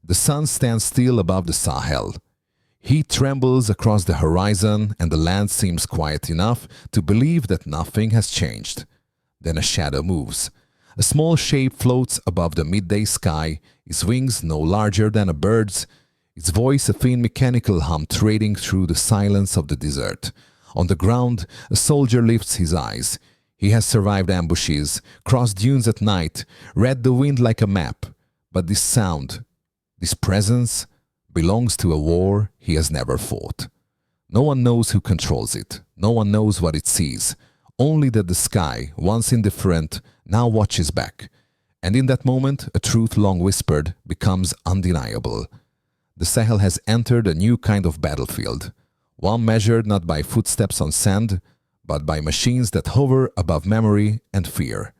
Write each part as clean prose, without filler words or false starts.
The sun stands still above the Sahel. Heat trembles across the horizon and the land seems quiet enough to believe that nothing has changed. Then a shadow moves. A small shape floats above the midday sky, its wings no larger than a bird's, its voice a thin mechanical hum trading through the silence of the desert. On the ground, a soldier lifts his eyes. He has survived ambushes, crossed dunes at night, read the wind like a map. But this sound, this presence, belongs to a war he has never fought. No one knows who controls it. No one knows what it sees. Only that the sky, once indifferent, now watches back. And in that moment, a truth long whispered becomes undeniable. The Sahel has entered a new kind of battlefield, one measured not by footsteps on sand, but by machines that hover above memory and fear.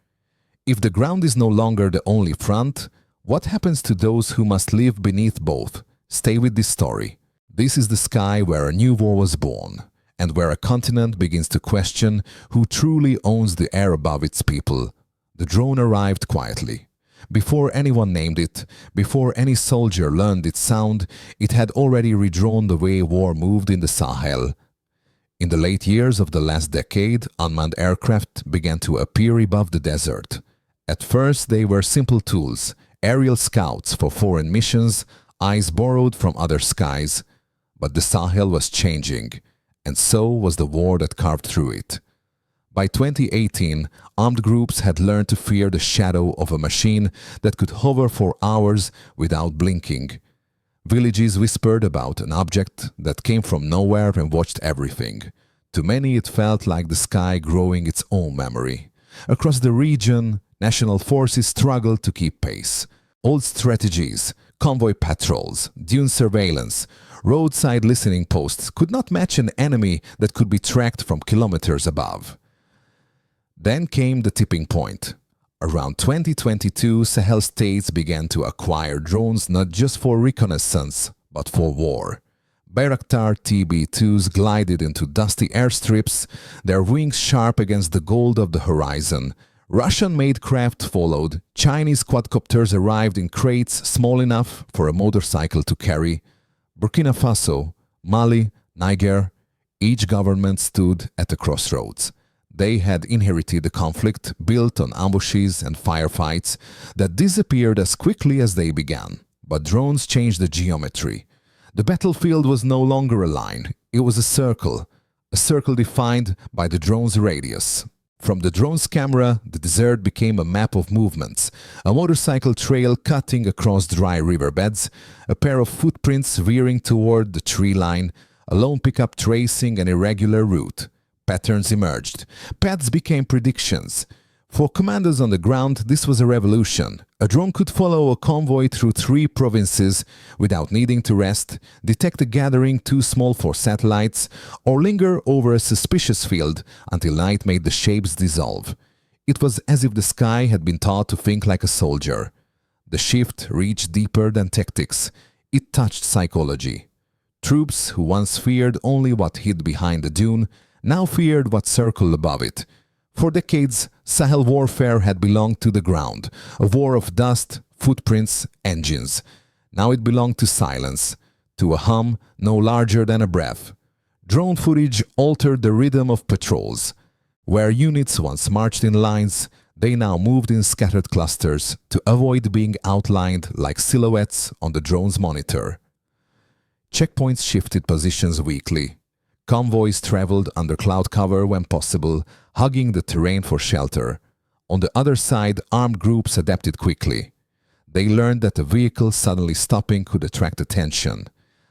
If the ground is no longer the only front, what happens to those who must live beneath both? Stay with this story. This is the sky where a new war was born, and where a continent begins to question who truly owns the air above its people. The drone arrived quietly. Before anyone named it, before any soldier learned its sound, it had already redrawn the way war moved in the Sahel. In the late years of the last decade, unmanned aircraft began to appear above the desert. At first they were simple tools, aerial scouts for foreign missions, eyes borrowed from other skies. But the Sahel was changing, and so was the war that carved through it. By 2018, armed groups had learned to fear the shadow of a machine that could hover for hours without blinking. Villages whispered about an object that came from nowhere and watched everything. To many it felt like the sky growing its own memory. Across the region, national forces struggled to keep pace. Old strategies, convoy patrols, dune surveillance, roadside listening posts could not match an enemy that could be tracked from kilometers above. Then came the tipping point. Around 2022, Sahel states began to acquire drones not just for reconnaissance, but for war. Bayraktar TB2s glided into dusty airstrips, their wings sharp against the gold of the horizon. Russian-made craft followed. Chinese quadcopters arrived in crates small enough for a motorcycle to carry. Burkina Faso, Mali, Niger, each government stood at a crossroads. They had inherited a conflict built on ambushes and firefights that disappeared as quickly as they began. But drones changed the geometry. The battlefield was no longer a line, it was a circle defined by the drone's radius. From the drone's camera, the desert became a map of movements, a motorcycle trail cutting across dry riverbeds, a pair of footprints veering toward the tree line, a lone pickup tracing an irregular route. Patterns emerged. Paths became predictions. For commanders on the ground, this was a revolution. A drone could follow a convoy through 3 provinces without needing to rest, detect a gathering too small for satellites, or linger over a suspicious field until night made the shapes dissolve. It was as if the sky had been taught to think like a soldier. The shift reached deeper than tactics. It touched psychology. Troops who once feared only what hid behind the dune now feared what circled above it. For decades, Sahel warfare had belonged to the ground, a war of dust, footprints, engines. Now it belonged to silence, to a hum no larger than a breath. Drone footage altered the rhythm of patrols. Where units once marched in lines, they now moved in scattered clusters to avoid being outlined like silhouettes on the drone's monitor. Checkpoints shifted positions weekly. Convoys traveled under cloud cover when possible, hugging the terrain for shelter. On the other side, armed groups adapted quickly. They learned that a vehicle suddenly stopping could attract attention,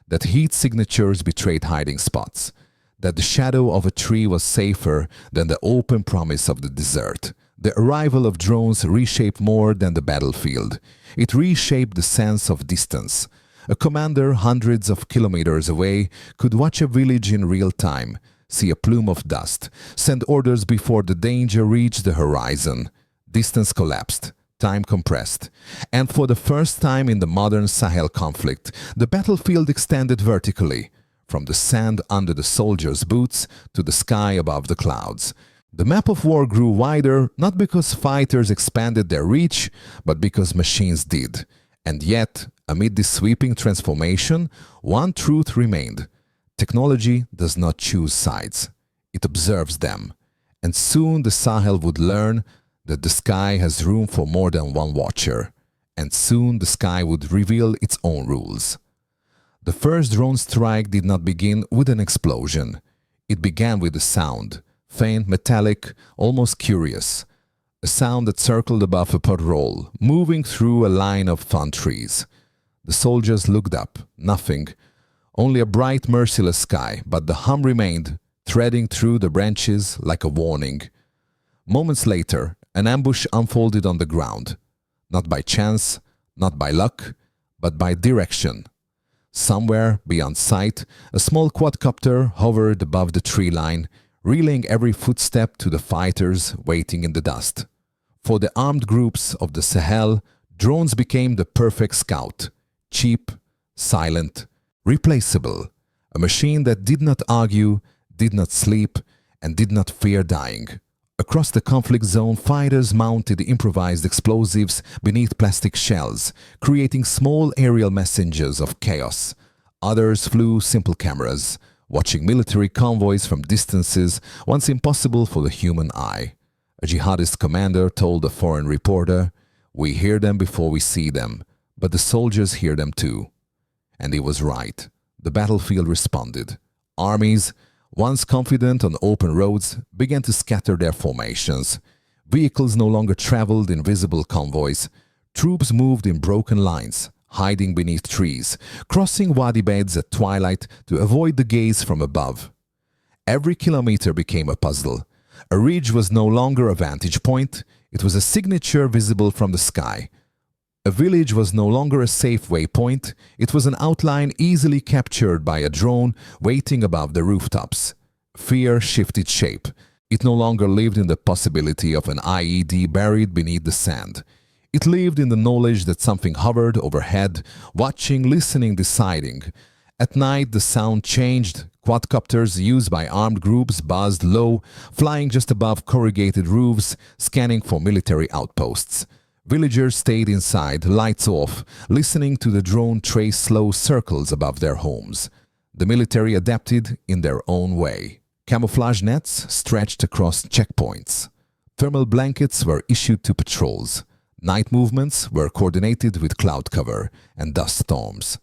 that heat signatures betrayed hiding spots, that the shadow of a tree was safer than the open promise of the desert. The arrival of drones reshaped more than the battlefield. It reshaped the sense of distance. A commander hundreds of kilometers away could watch a village in real time, see a plume of dust, send orders before the danger reached the horizon. Distance collapsed, time compressed, and for the first time in the modern Sahel conflict, the battlefield extended vertically, from the sand under the soldiers' boots to the sky above the clouds. The map of war grew wider not because fighters expanded their reach, but because machines did. And yet, Amid this sweeping transformation, one truth remained. Technology does not choose sides. It observes them. And soon the Sahel would learn that the sky has room for more than one watcher. And soon the sky would reveal its own rules. The first drone strike did not begin with an explosion. It began with a sound, faint, metallic, almost curious. A sound that circled above a patrol, moving through a line of thorn trees. The soldiers looked up. Nothing. Only a bright, merciless sky, but the hum remained, threading through the branches like a warning. Moments later, an ambush unfolded on the ground. Not by chance, not by luck, but by direction. Somewhere beyond sight, a small quadcopter hovered above the tree line, reeling every footstep to the fighters waiting in the dust. For the armed groups of the Sahel, drones became the perfect scout. Cheap, silent, replaceable. A machine that did not argue, did not sleep, and did not fear dying. Across the conflict zone, fighters mounted improvised explosives beneath plastic shells, creating small aerial messengers of chaos. Others flew simple cameras, watching military convoys from distances once impossible for the human eye. A jihadist commander told a foreign reporter, "We hear them before we see them, but the soldiers hear them too." And he was right. The battlefield responded. Armies, once confident on open roads, began to scatter their formations. Vehicles no longer traveled in visible convoys. Troops moved in broken lines, hiding beneath trees, crossing wadi beds at twilight to avoid the gaze from above. Every kilometer became a puzzle. A ridge was no longer a vantage point, it was a signature visible from the sky. A village was no longer a safe waypoint, it was an outline easily captured by a drone waiting above the rooftops. Fear shifted shape. It no longer lived in the possibility of an IED buried beneath the sand. It lived in the knowledge that something hovered overhead, watching, listening, deciding. At night the sound changed. Quadcopters used by armed groups buzzed low, flying just above corrugated roofs, scanning for military outposts. Villagers stayed inside, lights off, listening to the drone trace slow circles above their homes. The military adapted in their own way. Camouflage nets stretched across checkpoints. Thermal blankets were issued to patrols. Night movements were coordinated with cloud cover and dust storms.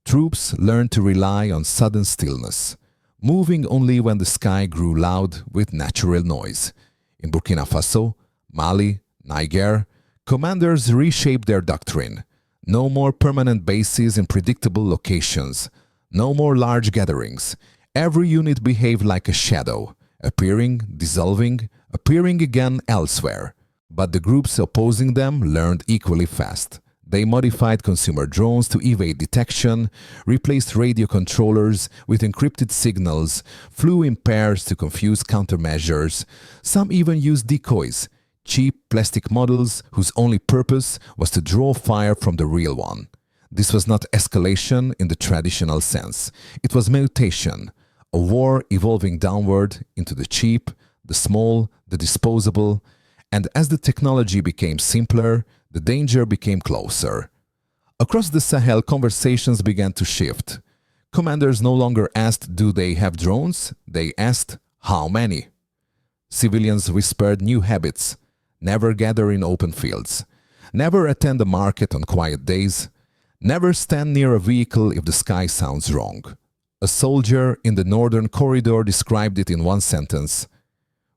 Troops learned to rely on sudden stillness, moving only when the sky grew loud with natural noise. In Burkina Faso, Mali, Niger, commanders reshaped their doctrine. No more permanent bases in predictable locations. No more large gatherings. Every unit behaved like a shadow, appearing, dissolving, appearing again elsewhere. But the groups opposing them learned equally fast. They modified consumer drones to evade detection, replaced radio controllers with encrypted signals, flew in pairs to confuse countermeasures. Some even used decoys, cheap plastic models whose only purpose was to draw fire from the real one. This was not escalation in the traditional sense. It was mutation, a war evolving downward into the cheap, the small, the disposable. And as the technology became simpler, the danger became closer. Across the Sahel, conversations began to shift. Commanders no longer asked, "Do they have drones?" They asked, "How many?" Civilians whispered new habits. Never gather in open fields. Never attend a market on quiet days. Never stand near a vehicle if the sky sounds wrong. A soldier in the northern corridor described it in one sentence.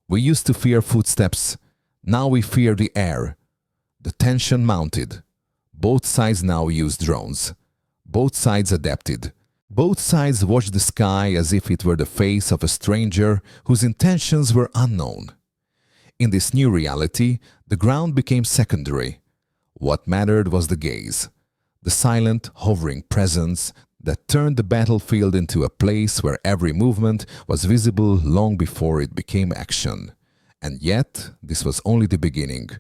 "We used to fear footsteps. Now we fear the air." The tension mounted. Both sides now used drones. Both sides adapted. Both sides watched the sky as if it were the face of a stranger whose intentions were unknown. In this new reality, the ground became secondary. What mattered was the gaze, the silent, hovering presence that turned the battlefield into a place where every movement was visible long before it became action. And yet, this was only the beginning.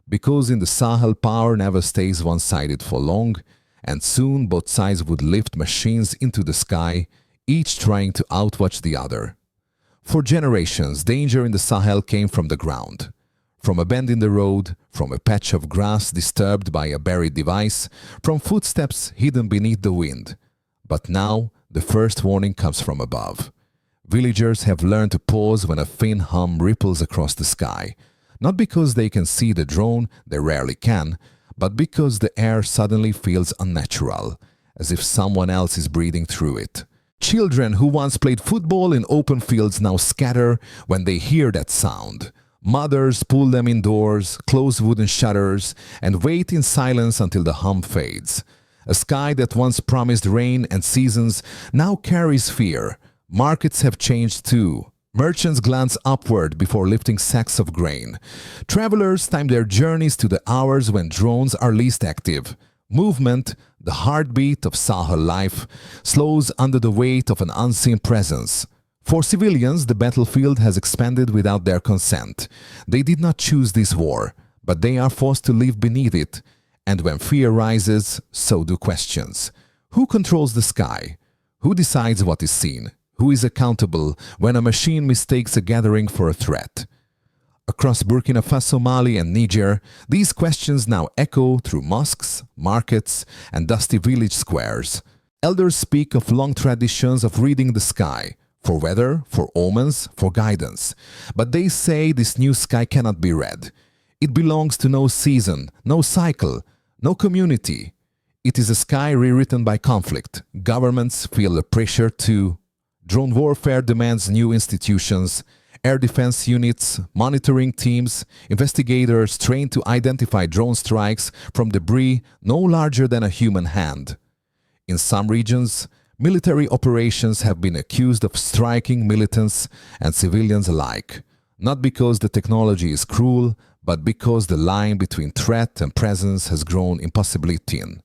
Because in the Sahel, power never stays one-sided for long, and soon both sides would lift machines into the sky, each trying to outwatch the other. For generations, danger in the Sahel came from the ground, from a bend in the road, from a patch of grass disturbed by a buried device, from footsteps hidden beneath the wind. But now, the first warning comes from above. Villagers have learned to pause when a faint hum ripples across the sky, not because they can see the drone, they rarely can, but because the air suddenly feels unnatural, as if someone else is breathing through it. Children who once played football in open fields now scatter when they hear that sound. Mothers pull them indoors, close wooden shutters, and wait in silence until the hum fades. A sky that once promised rain and seasons now carries fear. Markets have changed too. Merchants glance upward before lifting sacks of grain. Travelers time their journeys to the hours when drones are least active. Movement, the heartbeat of Sahel life, slows under the weight of an unseen presence. For civilians, the battlefield has expanded without their consent. They did not choose this war, but they are forced to live beneath it. And when fear rises, so do questions. Who controls the sky? Who decides what is seen? Who is accountable when a machine mistakes a gathering for a threat? Across Burkina Faso, Mali and Niger, these questions now echo through mosques, markets and dusty village squares. Elders speak of long traditions of reading the sky, for weather, for omens, for guidance. But they say this new sky cannot be read. It belongs to no season, no cycle, no community. It is a sky rewritten by conflict. Governments feel the pressure to. Drone warfare demands new institutions, air defense units, monitoring teams, investigators trained to identify drone strikes from debris no larger than a human hand. In some regions, military operations have been accused of striking militants and civilians alike, not because the technology is cruel, but because the line between threat and presence has grown impossibly thin.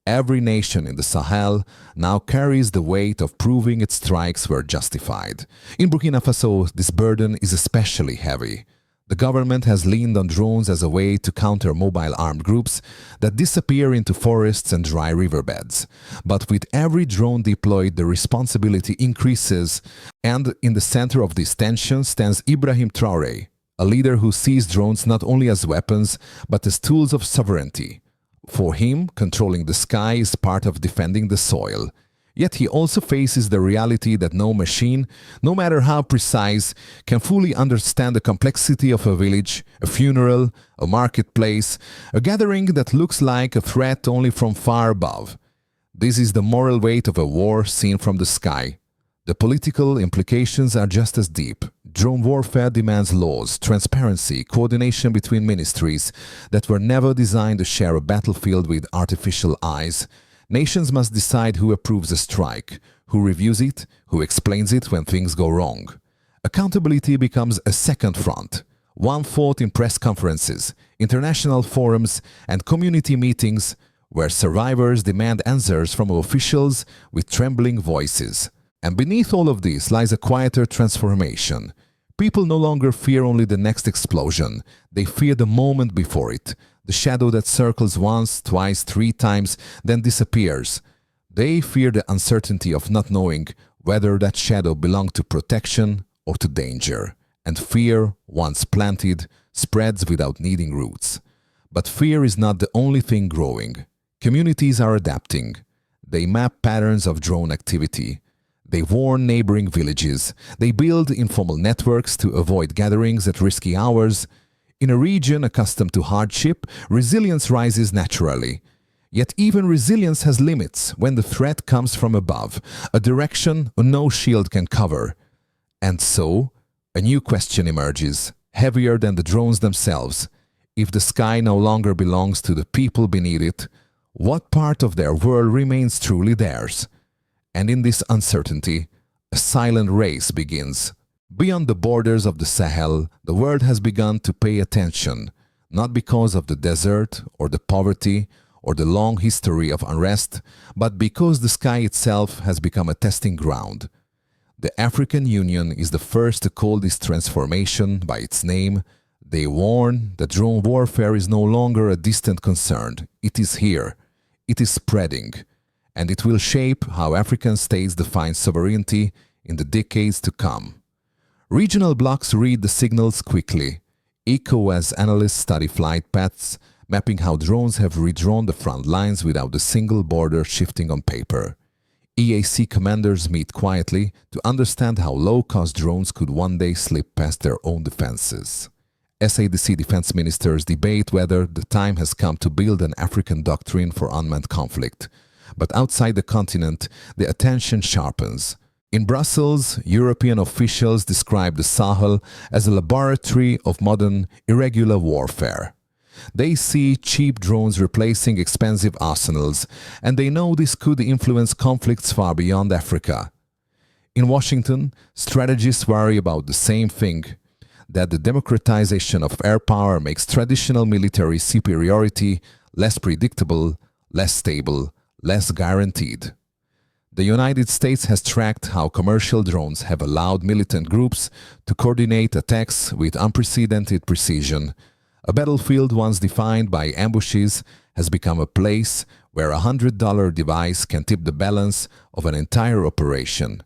Every nation in the Sahel now carries the weight of proving its strikes were justified. In Burkina Faso, this burden is especially heavy. The government has leaned on drones as a way to counter mobile armed groups that disappear into forests and dry riverbeds. But with every drone deployed, the responsibility increases, and in the center of this tension stands Ibrahim Traoré, a leader who sees drones not only as weapons, but as tools of sovereignty. For him, controlling the sky is part of defending the soil. Yet he also faces the reality that no machine, no matter how precise, can fully understand the complexity of a village, a funeral, a marketplace, a gathering that looks like a threat only from far above. This is the moral weight of a war seen from the sky. The political implications are just as deep. Drone warfare demands laws, transparency, coordination between ministries that were never designed to share a battlefield with artificial eyes. Nations must decide who approves a strike, who reviews it, who explains it when things go wrong. Accountability becomes a second front, one fought in press conferences, international forums, and community meetings where survivors demand answers from officials with trembling voices. And beneath all of this lies a quieter transformation. People no longer fear only the next explosion. They fear the moment before it, the shadow that circles once, twice, 3 times, then disappears. They fear the uncertainty of not knowing whether that shadow belonged to protection or to danger. And fear, once planted, spreads without needing roots. But fear is not the only thing growing. Communities are adapting. They map patterns of drone activity. They warn neighboring villages. They build informal networks to avoid gatherings at risky hours. In a region accustomed to hardship, resilience rises naturally. Yet even resilience has limits when the threat comes from above, a direction no shield can cover. And so, a new question emerges, heavier than the drones themselves. If the sky no longer belongs to the people beneath it, what part of their world remains truly theirs? And in this uncertainty, a silent race begins. Beyond the borders of the Sahel, the world has begun to pay attention, not because of the desert or the poverty or the long history of unrest, but because the sky itself has become a testing ground. The African Union is the first to call this transformation by its name. They warn that drone warfare is no longer a distant concern. It is here. It is spreading. And it will shape how African states define sovereignty in the decades to come. Regional blocs read the signals quickly. ECO as analysts study flight paths, mapping how drones have redrawn the front lines without a single border shifting on paper. EAC commanders meet quietly to understand how low-cost drones could one day slip past their own defenses. SADC defense ministers debate whether the time has come to build an African doctrine for unmanned conflict. But outside the continent, the attention sharpens. In Brussels, European officials describe the Sahel as a laboratory of modern, irregular warfare. They see cheap drones replacing expensive arsenals, and they know this could influence conflicts far beyond Africa. In Washington, strategists worry about the same thing, that the democratization of air power makes traditional military superiority less predictable, less stable, less guaranteed. The United States has tracked how commercial drones have allowed militant groups to coordinate attacks with unprecedented precision. A battlefield once defined by ambushes has become a place where a $100 device can tip the balance of an entire operation.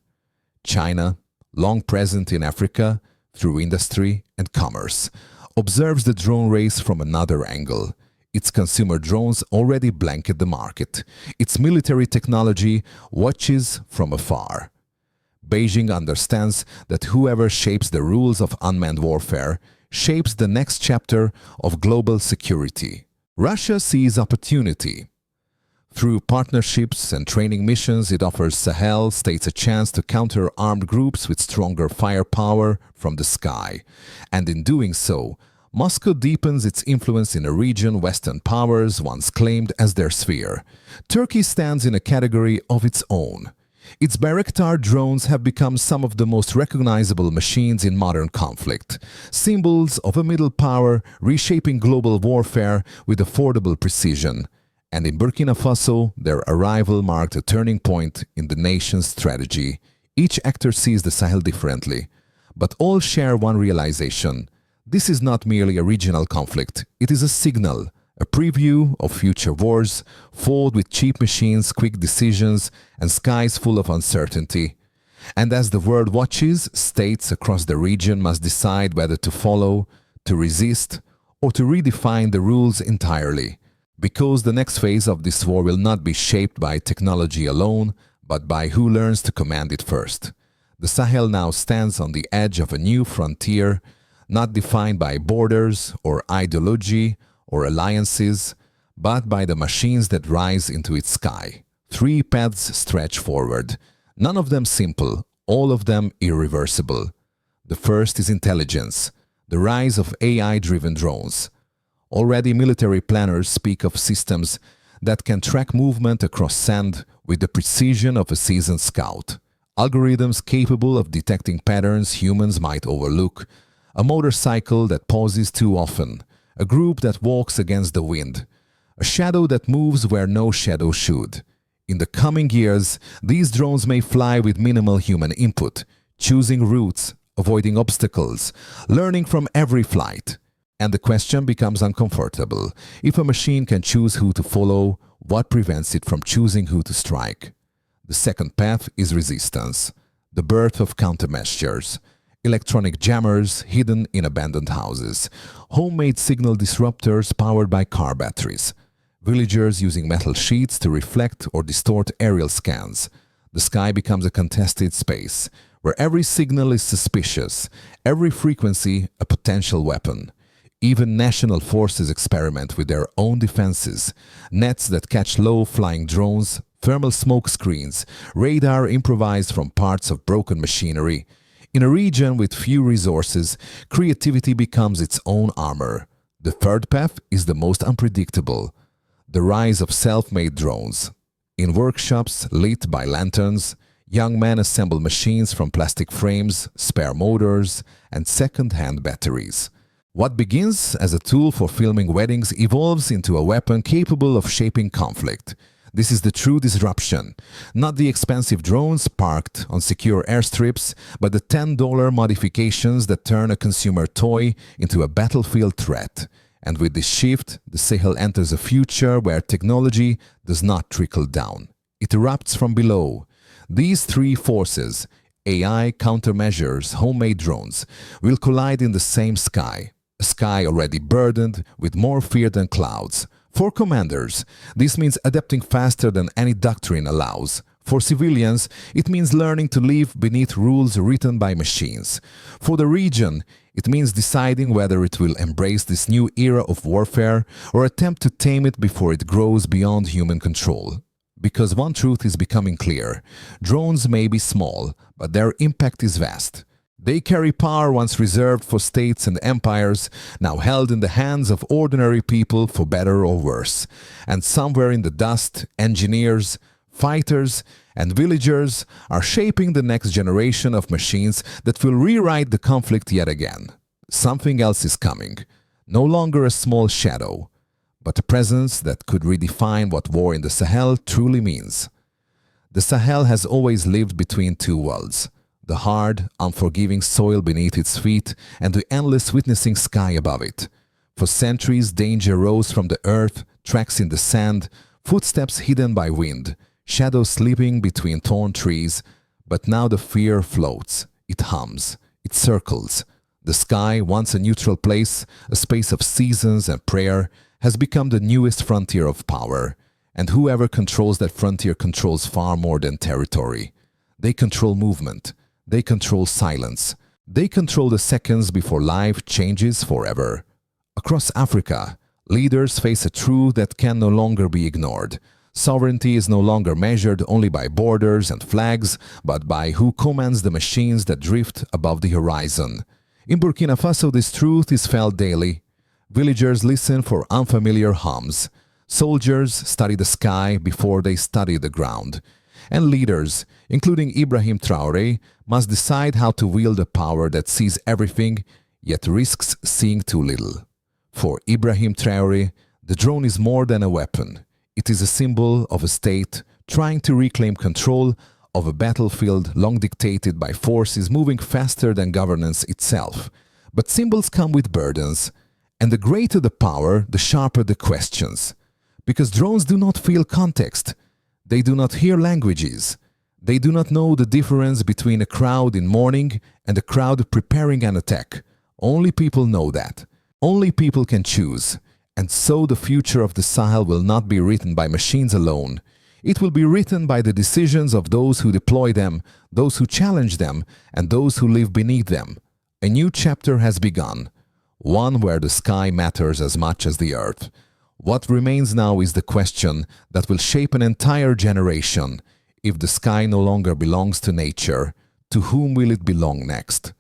China, long present in Africa through industry and commerce, observes the drone race from another angle. Its consumer drones already blanket the market. Its military technology watches from afar. Beijing understands that whoever shapes the rules of unmanned warfare shapes the next chapter of global security. Russia sees opportunity. Through partnerships and training missions, it offers Sahel states a chance to counter armed groups with stronger firepower from the sky. And in doing so, Moscow deepens its influence in a region Western powers once claimed as their sphere. Turkey stands in a category of its own. Its Bayraktar drones have become some of the most recognizable machines in modern conflict, symbols of a middle power reshaping global warfare with affordable precision. And in Burkina Faso, their arrival marked a turning point in the nation's strategy. Each actor sees the Sahel differently, but all share one realization. This is not merely a regional conflict, it is a signal, a preview of future wars, fought with cheap machines, quick decisions, and skies full of uncertainty. And as the world watches, states across the region must decide whether to follow, to resist, or to redefine the rules entirely. Because the next phase of this war will not be shaped by technology alone, but by who learns to command it first. The Sahel now stands on the edge of a new frontier, not defined by borders or ideology or alliances, but by the machines that rise into its sky. 3 paths stretch forward, none of them simple, all of them irreversible. The first is intelligence, the rise of AI-driven drones. Already military planners speak of systems that can track movement across sand with the precision of a seasoned scout. Algorithms capable of detecting patterns humans might overlook. A motorcycle that pauses too often. A group that walks against the wind. A shadow that moves where no shadow should. In the coming years, these drones may fly with minimal human input, choosing routes, avoiding obstacles, learning from every flight. And the question becomes uncomfortable. If a machine can choose who to follow, what prevents it from choosing who to strike? The second path is resistance, the birth of countermeasures. Electronic jammers hidden in abandoned houses, homemade signal disruptors powered by car batteries, villagers using metal sheets to reflect or distort aerial scans. The sky becomes a contested space, where every signal is suspicious, every frequency a potential weapon. Even national forces experiment with their own defenses, nets that catch low-flying drones, thermal smoke screens, radar improvised from parts of broken machinery. In a region with few resources, creativity becomes its own armor. The third path is the most unpredictable, the rise of self-made drones. In workshops lit by lanterns, young men assemble machines from plastic frames, spare motors, and second-hand batteries. What begins as a tool for filming weddings evolves into a weapon capable of shaping conflict. This is the true disruption, not the expensive drones parked on secure airstrips, but the $10 modifications that turn a consumer toy into a battlefield threat. And with this shift, the Sahel enters a future where technology does not trickle down. It erupts from below. These 3 forces, AI, countermeasures, homemade drones, will collide in the same sky. A sky already burdened with more fear than clouds. For commanders, this means adapting faster than any doctrine allows. For civilians, it means learning to live beneath rules written by machines. For the region, it means deciding whether it will embrace this new era of warfare or attempt to tame it before it grows beyond human control. Because one truth is becoming clear: drones may be small, but their impact is vast. They carry power once reserved for states and empires, now held in the hands of ordinary people for better or worse. And somewhere in the dust, engineers, fighters, and villagers are shaping the next generation of machines that will rewrite the conflict yet again. Something else is coming. No longer a small shadow, but a presence that could redefine what war in the Sahel truly means. The Sahel has always lived between two worlds: the hard, unforgiving soil beneath its feet and the endless witnessing sky above it. For centuries, danger rose from the earth, tracks in the sand, footsteps hidden by wind, shadows sleeping between torn trees. But now the fear floats, it hums, it circles. The sky, once a neutral place, a space of seasons and prayer, has become the newest frontier of power. And whoever controls that frontier controls far more than territory. They control movement. They control silence. They control the seconds before life changes forever. Across Africa, leaders face a truth that can no longer be ignored. Sovereignty is no longer measured only by borders and flags, but by who commands the machines that drift above the horizon. In Burkina Faso, this truth is felt daily. Villagers listen for unfamiliar hums. Soldiers study the sky before they study the ground. And leaders, including Ibrahim Traoré, must decide how to wield a power that sees everything, yet risks seeing too little. For Ibrahim Traoré, the drone is more than a weapon. It is a symbol of a state trying to reclaim control of a battlefield long dictated by forces moving faster than governance itself. But symbols come with burdens, and the greater the power, the sharper the questions. Because drones do not feel context. They do not hear languages. They do not know the difference between a crowd in mourning and a crowd preparing an attack. Only people know that. Only people can choose. And so the future of the Sahel will not be written by machines alone. It will be written by the decisions of those who deploy them, those who challenge them, and those who live beneath them. A new chapter has begun. One where the sky matters as much as the earth. What remains now is the question that will shape an entire generation. If the sky no longer belongs to nature, to whom will it belong next?